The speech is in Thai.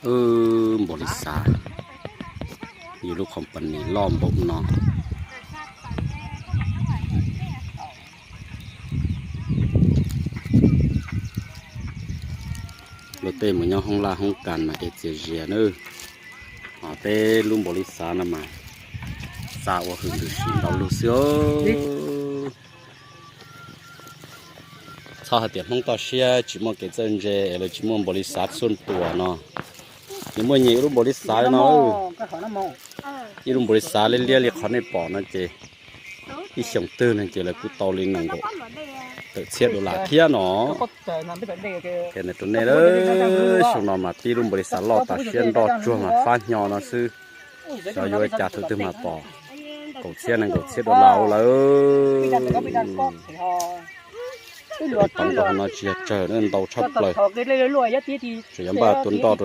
บริษัทอยู่ลูกคอมพานีล้อมบกเนาะรถเต้เหมือนย่อห้องลาห้องกันมาเอเจียเนอะเต้ลุงบริษัทน่ะมาสาวหึงดูสิเราลูเซียวชาวเตียนห้องต่อเชียจิมอเกจันเจหรือจิมอบริษัทส่วนตัวเนาะจิมอยี่ลุงบริษัทเนาะยี่ลุงบริษัทเลี้ยเขาในปอนั่นเจอีเสียงตื้นนั่นเจเลยกูโตลินนั่งก็เตะเชียดดูหลาเทียเนาะเห็นในตัวนี้เลยช่วงนอนมาที่ลุงบริษัทรอตาเชียนรอจั่วมาฟ้าหยอนะซื้อจะย้อยจ่าถือมาปอกดเชียนนั่งกดเชียดดูเราเลยตอนตอนเราเชียเจอเรื่องเราชอบเลยเสียงบ้าตุนต่อ